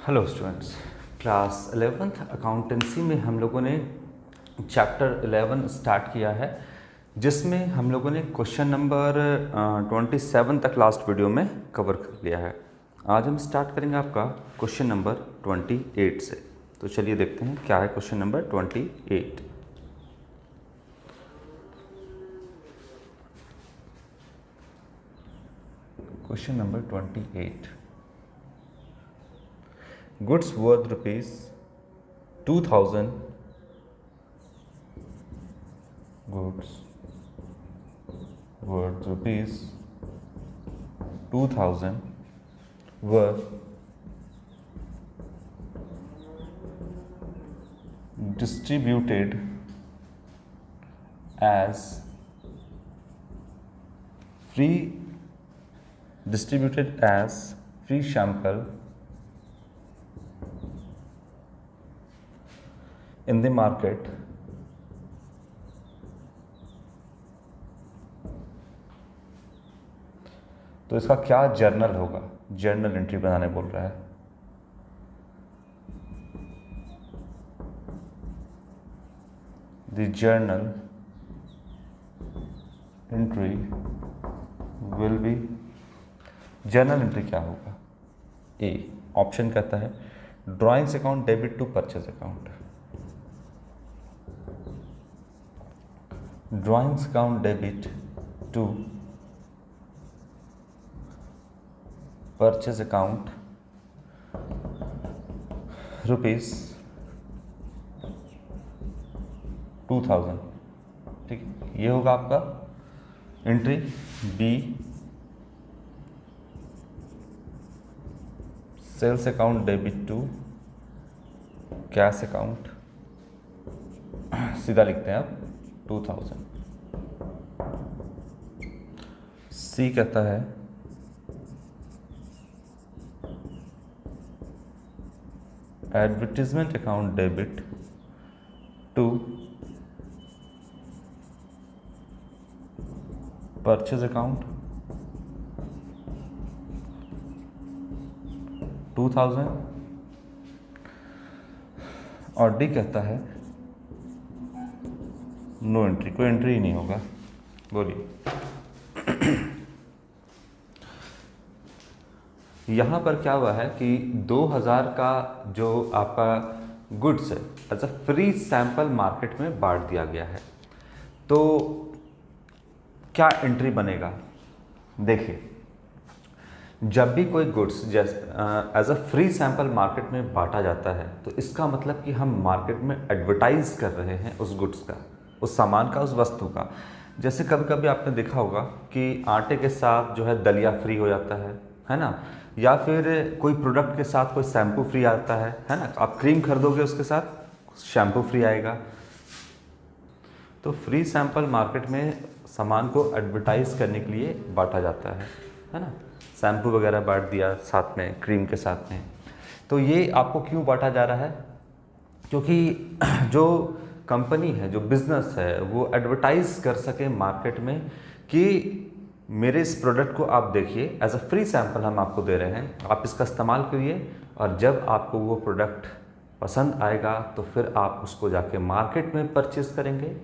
Hello students, class 11th accountancy में हम लोगों ने चैप्टर 11 स्टार्ट किया है, जिसमें हम लोगों ने क्वेश्चन नंबर 27 तक लास्ट वीडियो में कवर कर लिया है। आज हम स्टार्ट करेंगे आपका क्वेश्चन नंबर 28 से। तो चलिए देखते हैं क्या है question number 28। Question number 28, goods worth rupees 2000, goods worth rupees 2000 were distributed as free sample in the market तो इसका क्या जर्नल होगा, जर्नल एंट्री बनाने बोल रहा है। The journal entry will be, journal entry क्या होगा। ए ऑप्शन कहता है drawings account debit to purchase account, drawings account debit to purchase account rupees 2000। ठीक है, ये होगा आपका entry. B sales account debit to cash account, सीधा लिखते हैं आप 2000। सी कहता है advertisement account debit to purchase account 2000। और डी कहता है नो एंट्री, कोई एंट्री ही नहीं होगा। बोलिए यहाँ पर क्या हुआ है कि 2000 का जो आपका गुड्स है as a free sample market में बांट दिया गया है। तो क्या एंट्री बनेगा, देखिए जब भी कोई गुड्स जैसे as a free sample market में बांटा जाता है तो इसका मतलब कि हम मार्केट में एडवर्टाइज कर रहे हैं उस गुड्स का, उस सामान का, उस वस्तु का। जैसे कभी कभी आपने देखा होगा कि आटे के साथ जो है दलिया फ्री हो जाता है ना, या फिर कोई प्रोडक्ट के साथ कोई शैम्पू फ्री आता है ना। आप क्रीम खरीदोगे उसके साथ शैम्पू फ्री आएगा। तो फ्री सैंपल मार्केट में सामान को एडवर्टाइज करने के लिए बांटा जाता है ना। शैम्पू वगैरह बांट दिया साथ में, क्रीम के साथ में। तो ये आपको क्यों बांटा जा रहा है, क्योंकि जो कंपनी है, जो बिजनेस है, वो एडवर्टाइज कर सके मार्केट में कि मेरे इस प्रोडक्ट को आप देखिए, एज अ फ्री सैंपल हम आपको दे रहे हैं, आप इसका इस्तेमाल करिए, और जब आपको वो प्रोडक्ट पसंद आएगा तो फिर आप उसको जाके मार्केट में परचेस करेंगे,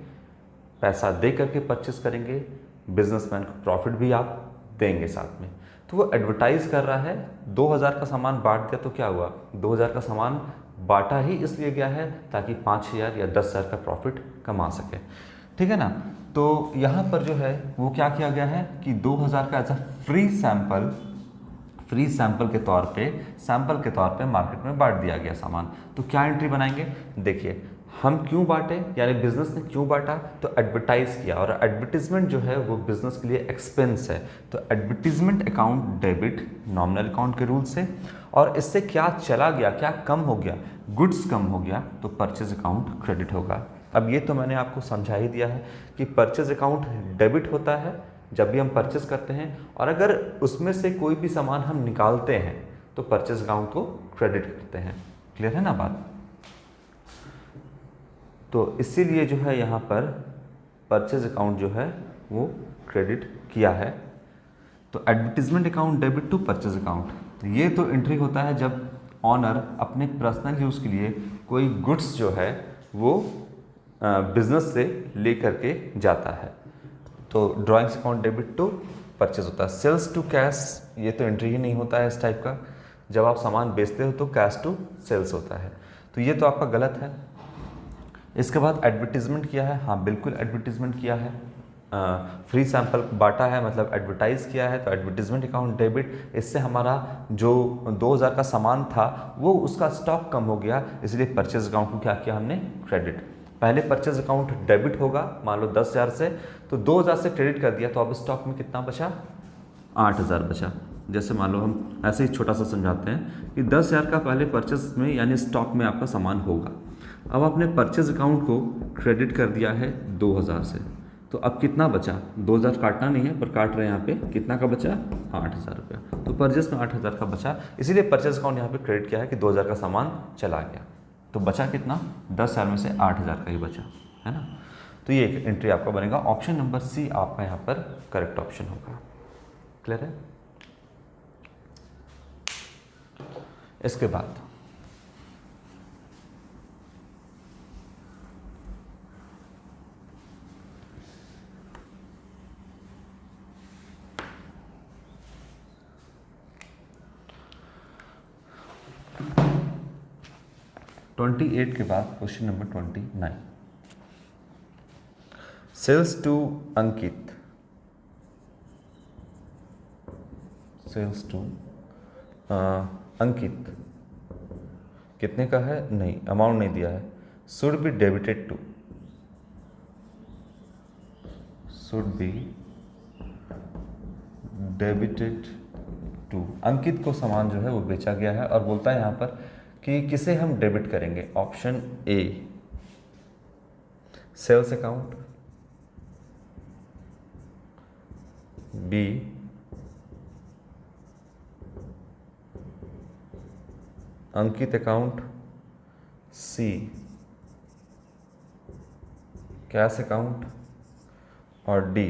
पैसा दे करके परचेस करेंगे, बिजनेसमैन को प्रॉफिट भी आप देंगे साथ में। तो वो एडवर्टाइज कर रहा है। 2000 का सामान बांट दिया तो क्या हुआ, 2000 का सामान बांटा ही इसलिए गया है ताकि 5000 या 10,000 का प्रॉफिट कमा सके। ठीक है ना। तो यहाँ पर जो है वो क्या किया गया है कि 2000 का एज अ फ्री सैंपल के तौर पे मार्केट में बांट दिया गया सामान। तो क्या एंट्री बनाएंगे, देखिए हम क्यों बांटे, यानी बिजनेस ने क्यों बांटा, तो एडवर्टाइज किया, और एडवर्टीजमेंट जो है वो बिजनेस के लिए एक्सपेंस है। तो advertisement account debit nominal account के रूल से, और इससे क्या चला गया, क्या कम हो गया, गुड्स कम हो गया, तो परचेज अकाउंट क्रेडिट होगा। अब ये तो मैंने आपको समझा ही दिया है कि परचेज अकाउंट डेबिट होता है जब भी हम परचेज करते हैं, और अगर उसमें से कोई भी सामान हम निकालते हैं तो परचेज अकाउंट को क्रेडिट करते हैं। क्लियर है ना बात। तो इसीलिए जो है यहाँ पर परचेज अकाउंट जो है वो क्रेडिट किया है। तो advertisement account debit to purchase account, तो ये तो एंट्री होता है जब ऑनर अपने पर्सनल यूज़ के लिए कोई गुड्स जो है वो बिजनेस से ले करके जाता है, तो drawings account debit to purchase होता है। सेल्स टू कैश ये तो एंट्री ही नहीं होता है इस टाइप का, जब आप सामान बेचते हो तो कैश टू सेल्स होता है, तो ये तो आपका गलत है। इसके बाद एडवर्टीजमेंट किया है, हाँ बिल्कुल एडवर्टीजमेंट किया है, फ्री सैंपल बांटा है मतलब एडवर्टाइज किया है, तो एडवर्टीजमेंट अकाउंट डेबिट, इससे हमारा जो 2000 का सामान था वो उसका स्टॉक कम हो गया, इसलिए परचेज अकाउंट को क्या किया हमने, क्रेडिट। पहले परचेज अकाउंट डेबिट होगा, मान लो 10,000 से, तो 2000 से क्रेडिट कर दिया, तो अब स्टॉक में कितना बचा, 8000 बचा। जैसे मान लो हम ऐसे ही छोटा सा समझाते हैं कि 10,000 का पहले परचेज में यानी स्टॉक में आपका सामान होगा, अब आपने परचेज अकाउंट को क्रेडिट कर दिया है 2000 से, तो अब कितना बचा, 2000 काटना नहीं है पर काट रहे हैं यहाँ पे, कितना का बचा, 8000 रुपया, तो परचेज में 8000 का बचा, इसीलिए परचेज अकाउंट यहाँ पे क्रेडिट किया है कि 2000 का सामान चला गया, तो बचा कितना, 10,000 में से 8000 का ही बचा, है ना। तो ये एक एंट्री आपका बनेगा, ऑप्शन नंबर सी आपका यहाँ पर करेक्ट ऑप्शन होगा। क्लियर है। इसके बाद ट्वेंटी 28 के बाद question number 29, sales to Ankit, sales to Ankit कितने का है, नहीं अमाउंट नहीं दिया है, should be debited to, should be debited to, Ankit को सामान जो है वो बेचा गया है और बोलता है यहाँ पर कि किसे हम डेबिट करेंगे, option A sales account, B Ankit account, C cash account और डी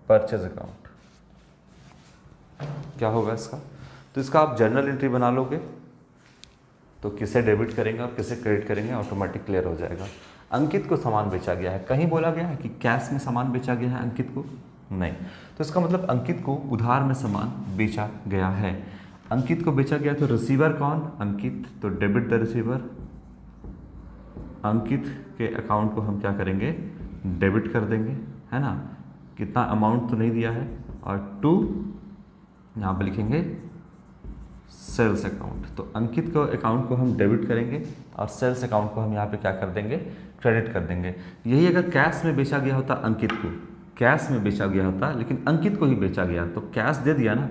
परचेज अकाउंट। क्या होगा इसका, तो इसका आप जर्नल एंट्री बना लोगे तो किसे डेबिट करेंगे और किसे क्रेडिट करेंगे ऑटोमेटिक क्लियर हो जाएगा। अंकित को सामान बेचा गया है, कहीं बोला गया है कि कैश में सामान बेचा गया है अंकित को, नहीं, तो इसका मतलब अंकित को उधार में सामान बेचा गया है। अंकित को बेचा गया तो रिसीवर कौन, अंकित, तो डेबिट द रिसीवर, अंकित के अकाउंट को हम क्या करेंगे, डेबिट कर देंगे, है ना, कितना अमाउंट तो नहीं दिया है, और टू यहाँ पे लिखेंगे सेल्स अकाउंट, तो अंकित को अकाउंट को हम डेबिट करेंगे और सेल्स अकाउंट को हम यहाँ पे क्या कर देंगे, क्रेडिट कर देंगे। यही अगर कैश में बेचा गया होता, अंकित को कैश में बेचा गया होता, लेकिन अंकित को ही बेचा गया तो कैश दे दिया ना,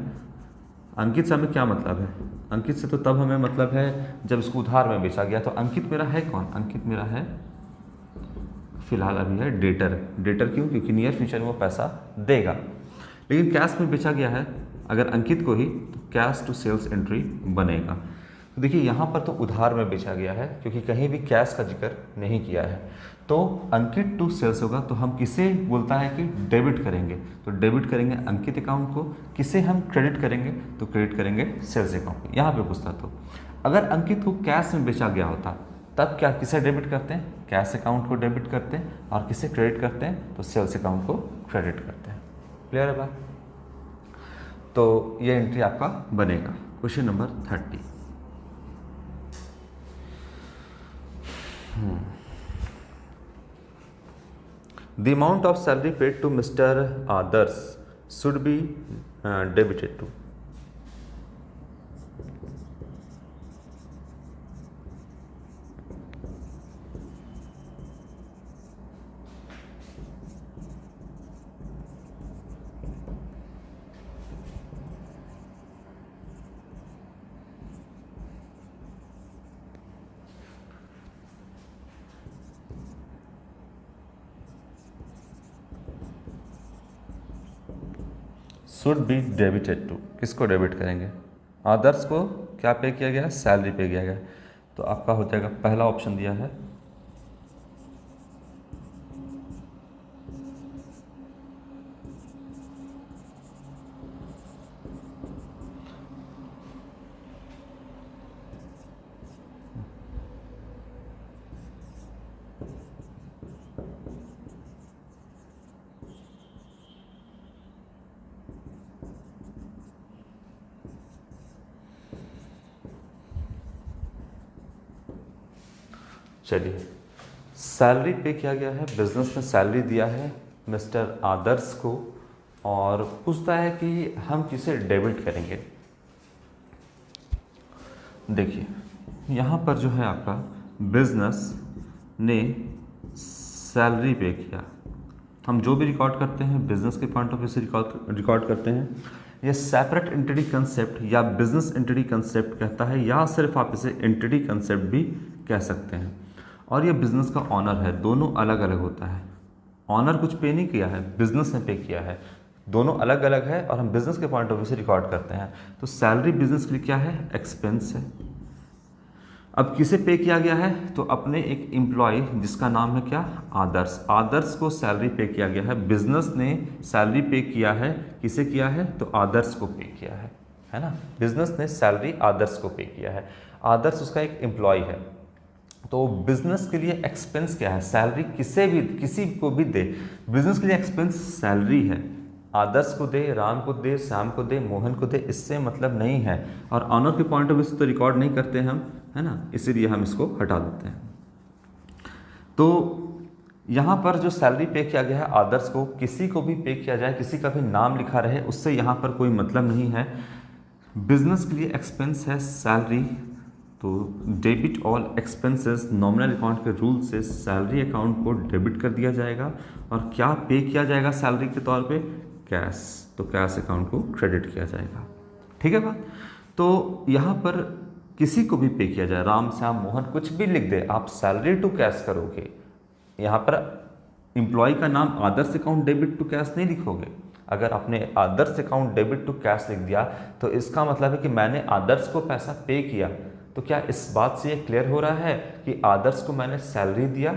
अंकित से हमें क्या मतलब है, अंकित से तो तब हमें मतलब है जब इसको उधार में बेचा गया, तो अंकित मेरा है कौन, अंकित मेरा है फिलहाल अभी है डेटर, डेटर क्यों, क्योंकि नियर फ्यूचर में वो पैसा देगा। लेकिन कैश में बेचा गया है अगर अंकित को ही, तो कैश टू सेल्स एंट्री बनेगा। तो देखिए यहाँ पर तो उधार में बेचा गया है क्योंकि कहीं भी कैश का जिक्र नहीं किया है, तो अंकित टू सेल्स होगा, तो हम किसे बोलता है कि डेबिट करेंगे, तो डेबिट करेंगे अंकित अकाउंट को, किसे हम क्रेडिट करेंगे, तो क्रेडिट करेंगे सेल्स अकाउंट को। यहाँ पे पूछता तो अगर अंकित को कैश में बेचा गया होता तब क्या किसे डेबिट करते हैं, कैश अकाउंट को डेबिट करते हैं, और किसे क्रेडिट करते हैं, तो सेल्स अकाउंट को क्रेडिट करते हैं। क्लियर है बात। तो ये एंट्री आपका बनेगा। Question number 30, the amount of salary paid to mister Adarsh should be debited to, should be debited to, किसको डेबिट करेंगे, आदर्श को क्या पे किया गया है, सैलरी पे किया गया है, तो आपका हो जाएगा पहला ऑप्शन दिया है चलिए, सैलरी पे किया गया है, बिजनेस ने सैलरी दिया है मिस्टर आदर्श को और पूछता है कि हम किसे डेबिट करेंगे। देखिए यहाँ पर जो है आपका बिजनेस ने सैलरी पे किया। हम जो भी रिकॉर्ड करते हैं बिजनेस के पॉइंट ऑफ व्यू से रिकॉर्ड करते हैं। ये सेपरेट एंटिटी कंसेप्ट या बिजनेस एंटिटी कंसेप्ट कहता है, या सिर्फ आप इसे एंटिटी कंसेप्ट भी कह सकते हैं। और ये बिजनेस का ऑनर है, दोनों अलग अलग होता है। ऑनर कुछ पे नहीं किया है, बिजनेस ने पे किया है, दोनों अलग अलग है और हम बिजनेस के पॉइंट ऑफ व्यू से रिकॉर्ड करते हैं। तो सैलरी बिजनेस के लिए क्या है, एक्सपेंस है। अब किसे पे किया गया है, तो अपने एक एम्प्लॉय जिसका नाम है क्या, आदर्श। आदर्श को सैलरी पे किया गया है, बिजनेस ने सैलरी पे किया है। किसे किया है, तो आदर्श को पे किया है ना। बिजनेस ने सैलरी आदर्श को पे किया है, आदर्श उसका एक एम्प्लॉय है। तो बिजनेस के लिए एक्सपेंस क्या है, सैलरी किसी को भी दे, बिजनेस के लिए एक्सपेंस सैलरी है। आदर्श को दे, राम को दे, श्याम को दे, मोहन को दे, इससे मतलब नहीं है। और ऑनर के पॉइंट ऑफ व्यू से तो रिकॉर्ड नहीं करते हम, है ना, इसीलिए हम इसको हटा देते हैं। तो यहाँ पर जो सैलरी पे किया गया है आदर्श को, किसी को भी पे किया जाए, किसी का भी नाम लिखा रहे, उससे यहाँ पर कोई मतलब नहीं है। बिजनेस के लिए एक्सपेंस है सैलरी, तो debit all expenses nominal account के रूल से सैलरी अकाउंट को डेबिट कर दिया जाएगा। और क्या पे किया जाएगा सैलरी के तौर पे, कैश, तो कैश अकाउंट को क्रेडिट किया जाएगा। ठीक है बात। तो यहाँ पर किसी को भी पे किया जाए, राम, श्याम, मोहन, कुछ भी लिख दे, आप सैलरी टू कैश करोगे। यहाँ पर एम्प्लॉय का नाम आदर्श अकाउंट डेबिट टू कैश नहीं लिखोगे। अगर आपने आदर्श अकाउंट डेबिट टू कैश लिख दिया तो इसका मतलब है कि मैंने आदर्श को पैसा पे किया। तो क्या इस बात से ये क्लियर हो रहा है कि आदर्श को मैंने सैलरी दिया,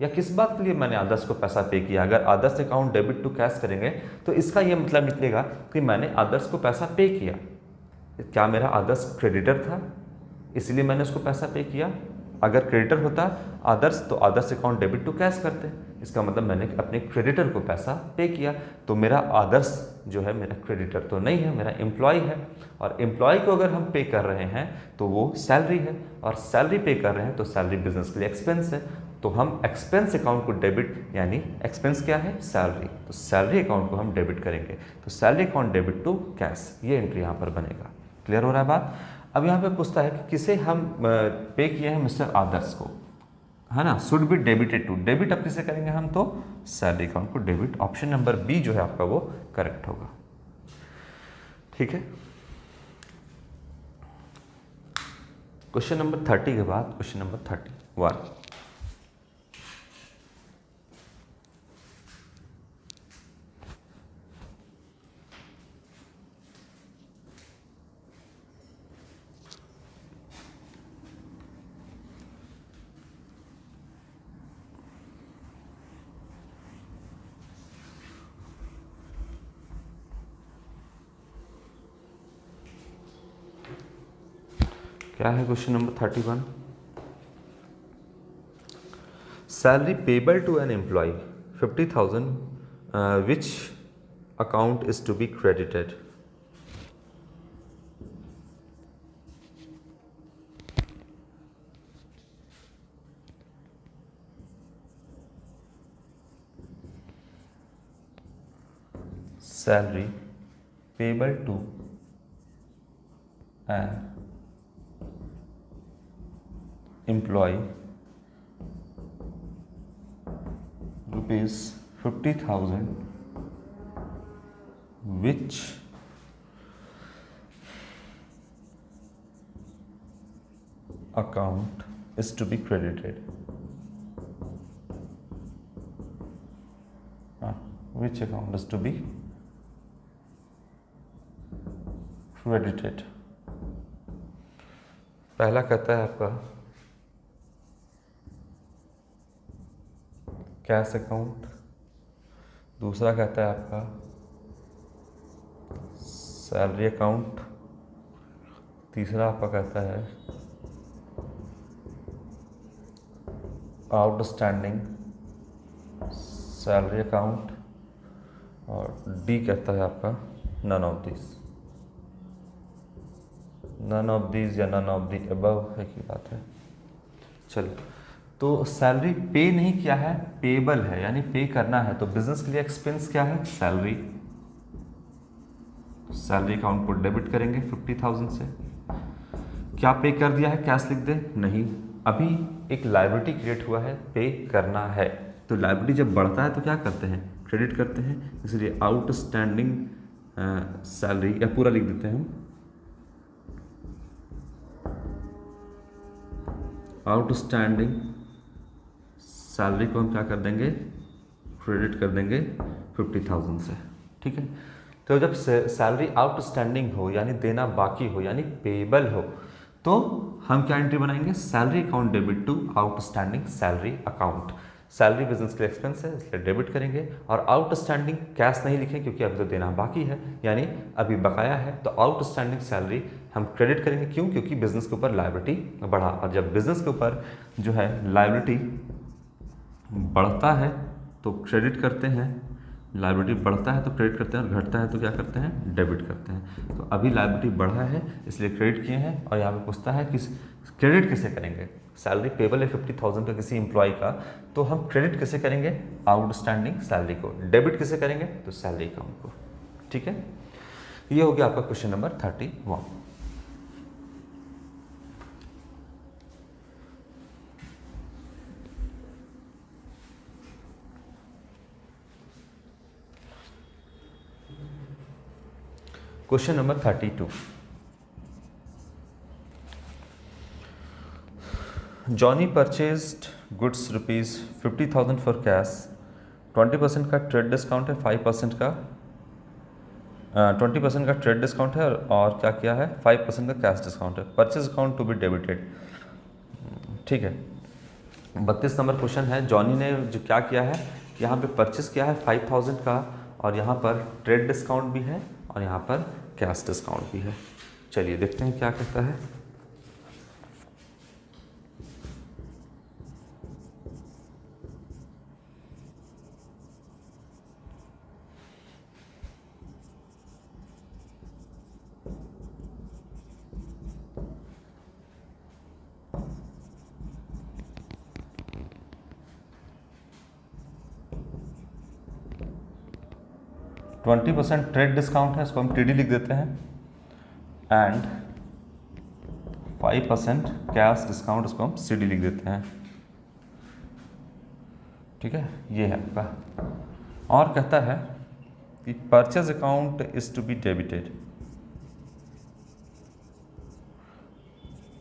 या किस बात के लिए मैंने आदर्श को पैसा पे किया। अगर आदर्श अकाउंट डेबिट टू कैश करेंगे तो इसका ये मतलब निकलेगा कि मैंने आदर्श को पैसा पे किया। क्या मेरा आदर्श क्रेडिटर था इसलिए मैंने उसको पैसा पे किया। अगर क्रेडिटर होता आदर्श तो आदर्श अकाउंट डेबिट टू कैश करते, इसका मतलब मैंने अपने क्रेडिटर को पैसा पे किया। तो मेरा आदर्श जो है मेरा क्रेडिटर तो नहीं है, मेरा एम्प्लॉय है। और एम्प्लॉय को अगर हम पे कर रहे हैं तो वो सैलरी है, और सैलरी पे कर रहे हैं तो सैलरी बिजनेस के लिए एक्सपेंस है। तो हम एक्सपेंस अकाउंट को डेबिट, यानी एक्सपेंस क्या है, सैलरी, तो सैलरी अकाउंट को हम डेबिट करेंगे। तो salary account debit to cash, ये एंट्री यहाँ पर बनेगा। क्लियर हो रहा है बात। अब यहाँ पे पूछता है कि किसे हम पे किए हैं, मिस्टर आदर्श को, है ना, should be debited to. Debit अब किसे करेंगे हम, तो सैलरी अकाउंट को डेबिट। ऑप्शन नंबर बी जो है आपका वो करेक्ट होगा। ठीक है। क्वेश्चन नंबर 30 के बाद क्वेश्चन नंबर 31। क्या है question number 31। Salary payable to an employee 50,000 which account is to be credited. Salary payable to an employee rupees 50,000 which account is to be credited, which account is to be credited। पहला कहता है आपका cash account, दूसरा कहता है आपका salary account, तीसरा आपका कहता है आउटस्टैंडिंग सैलरी अकाउंट, और डी कहता है आपका none of this. None of this या नन ऑफ दी अबव एक ही बात है। चलिए तो सैलरी पे नहीं किया है, पेबल है, यानी पे करना है। तो बिजनेस के लिए एक्सपेंस क्या है? सैलरी। सैलरी अकाउंट को डेबिट करेंगे 50,000 से। क्या पे कर दिया है? कैश लिख दे? नहीं, अभी एक लायबिलिटी क्रिएट हुआ है, पे करना है। तो लायबिलिटी जब बढ़ता है तो क्या करते हैं? क्रेडिट करते हैं। इसलिए आउटस्टैंडिंग सैलरी, या पूरा लिख देते हैं हम, आउटस्टैंडिंग सैलरी को हम क्या कर देंगे? क्रेडिट कर देंगे 50,000 से। ठीक है, तो जब सैलरी आउटस्टैंडिंग हो यानी देना बाकी हो यानी पेबल हो, तो हम क्या एंट्री बनाएंगे? Salary account debit to outstanding salary account. Salary business के एक्सपेंस है इसलिए डेबिट करेंगे, और आउटस्टैंडिंग कैश नहीं लिखें क्योंकि अभी तो देना बाकी है, यानी अभी बकाया है। तो आउटस्टैंडिंग सैलरी हम क्रेडिट करेंगे। क्यों? क्योंकि बिजनेस के ऊपर लायबिलिटी बढ़ा, और जब बिजनेस के ऊपर जो है लायबिलिटी बढ़ता है तो क्रेडिट करते हैं, लायबिलिटी बढ़ता है तो क्रेडिट करते हैं, और घटता है तो क्या करते हैं? डेबिट करते हैं। तो अभी लायबिलिटी बढ़ा है इसलिए क्रेडिट किए हैं, और यहाँ पे पूछता है कि क्रेडिट किसे करेंगे? सैलरी पेबल है 50,000 का किसी एम्प्लॉय का, तो हम क्रेडिट किसे करेंगे? आउटस्टैंडिंग सैलरी को। डेबिट किसे करेंगे? तो सैलरी अकाउंट को। ठीक है, ये हो गया आपका question number 31। Question number 32। Johnny purchased goods rupees 50,000 for cash, 20% का ट्रेड डिस्काउंट है, 5% का 20% का ट्रेड डिस्काउंट है, और क्या किया है? 5% का कैश डिस्काउंट है। Purchase account to be debited. ठीक है, 32 नंबर क्वेश्चन है। जॉनी ने जो क्या किया है, यहाँ पे परचेज किया है 5,000 का, और यहाँ पर ट्रेड डिस्काउंट भी है, और यहाँ पर कैश डिस्काउंट भी है। चलिए देखते हैं क्या कहता है। ट्वेंटी % ट्रेड डिस्काउंट है, इसको हम TD लिख देते हैं, एंड 5% कैश डिस्काउंट, इसको हम CD लिख देते हैं। ठीक है, ये है आपका। और कहता है कि purchase account is to be debited,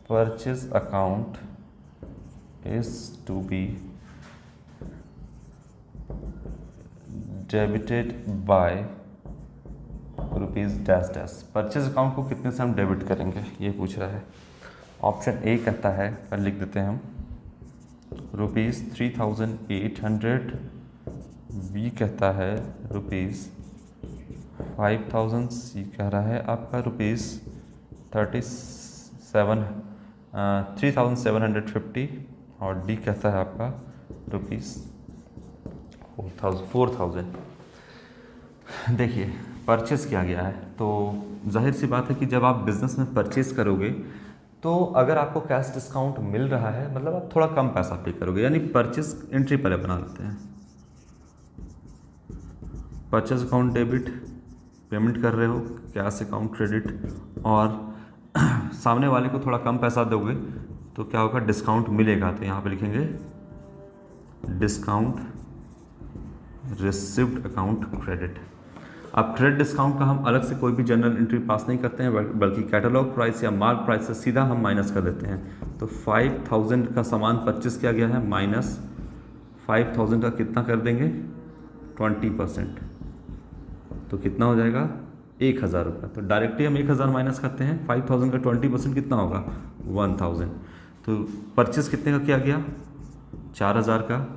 purchase account is to be debited by rupees dash dash. Purchase account को कितने से हम डेबिट करेंगे, ये पूछ रहा है। ऑप्शन ए कहता है, पर लिख देते हैं हम, रुपीज़ 3,800। बी कहता है रुपीज़ 5,000। सी कह रहा है आपका रुपीज़ 3,750, और डी कहता है आपका रुपीज़ 4,000। देखिए, परचेस किया गया है, तो जाहिर सी बात है कि जब आप बिज़नेस में परचेस करोगे तो अगर आपको कैश डिस्काउंट मिल रहा है, मतलब आप थोड़ा कम पैसा पे करोगे, यानी परचेस एंट्री पहले बना लेते हैं। परचेस अकाउंट डेबिट, पेमेंट कर रहे हो, कैश अकाउंट क्रेडिट, और सामने वाले को थोड़ा कम पैसा दोगे तो क्या होगा? डिस्काउंट मिलेगा। तो यहाँ पे लिखेंगे डिस्काउंट रिसिव्ड अकाउंट क्रेडिट। अब क्रेडिट डिस्काउंट का हम अलग से कोई भी जनरल एंट्री पास नहीं करते हैं, बल्कि कैटलॉग प्राइस या मार्क प्राइस से सीधा हम माइनस कर देते हैं। तो 5,000 का सामान परचेस किया गया है, माइनस 5,000 का कितना कर देंगे? 20%। तो कितना हो जाएगा? 1,000 रुपये। तो डायरेक्टली हम 1,000 माइनस करते हैं, 5,000 का 20% कितना होगा? 1,000। तो परचेस कितने का किया गया? 4,000 का।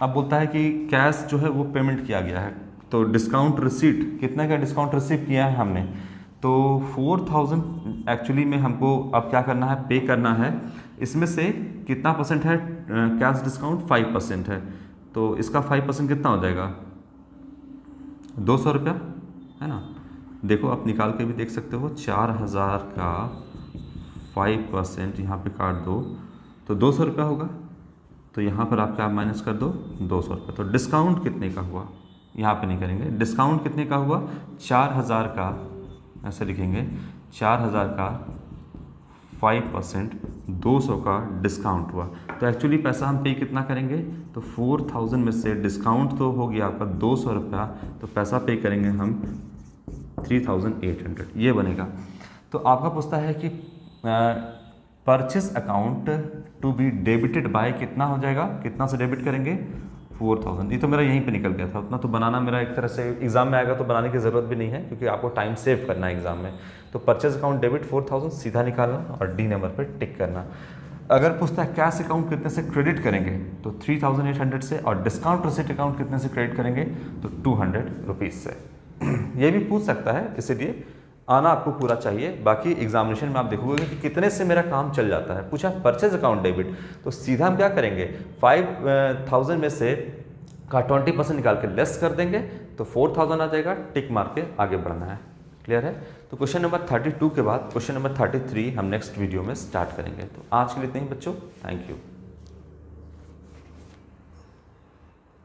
अब बोलता है कि कैश जो है वो पेमेंट किया गया है, तो डिस्काउंट रिसीट कितने का डिस्काउंट रिसीव किया है हमने? तो 4,000 एक्चुअली में हमको अब क्या करना है? पे करना है। इसमें से कितना % है कैश डिस्काउंट? 5% है। तो इसका 5% कितना हो जाएगा? 200 रुपया, है ना? देखो आप निकाल के भी देख सकते हो। 4,000 का 5% यहाँ पे काट दो तो 200 रुपया होगा। तो यहाँ पर आप क्या माइनस कर दो 200 रुपये। तो डिस्काउंट कितने का हुआ, यहाँ पे नहीं करेंगे, डिस्काउंट कितने का हुआ 4000 का, ऐसे लिखेंगे 4000 का 5% 200 का डिस्काउंट हुआ। तो एक्चुअली पैसा हम पे कितना करेंगे, तो 4000 में से डिस्काउंट तो हो गया आपका 200 रुपया, तो पैसा पे करेंगे हम 3800, ये बनेगा। तो आपका पूछता है कि purchase account to be debited by कितना हो जाएगा, कितना से डेबिट करेंगे 4000। ये तो मेरा यहीं पे निकल गया था, उतना तो बनाना मेरा एक तरह से एग्जाम में आएगा तो बनाने की ज़रूरत भी नहीं है, क्योंकि आपको टाइम सेव करना है एग्जाम में। तो परचेज अकाउंट डेबिट 4000 सीधा निकालना और डी नंबर पर टिक करना। अगर पूछता है कैश अकाउंट कितने से क्रेडिट करेंगे, तो 3800 से, और डिस्काउंट रिसीट अकाउंट कितने से क्रेडिट करेंगे, तो 200 रुपीज़ से। ये भी पूछ सकता है, इसीलिए आना आपको पूरा चाहिए। बाकी एग्जामिनेशन में आप देखोगे कि कितने से मेरा काम चल जाता है। पूछा परचेज अकाउंट डेबिट, तो सीधा हम क्या करेंगे 5000 में से का 20% निकाल के लेस कर देंगे, तो 4000 आ जाएगा, टिक मार के आगे बढ़ना है। क्लियर है। तो क्वेश्चन नंबर 32 के बाद क्वेश्चन नंबर 33 हम नेक्स्ट वीडियो में स्टार्ट करेंगे। तो आज के लिए इतना ही बच्चों, थैंक यू।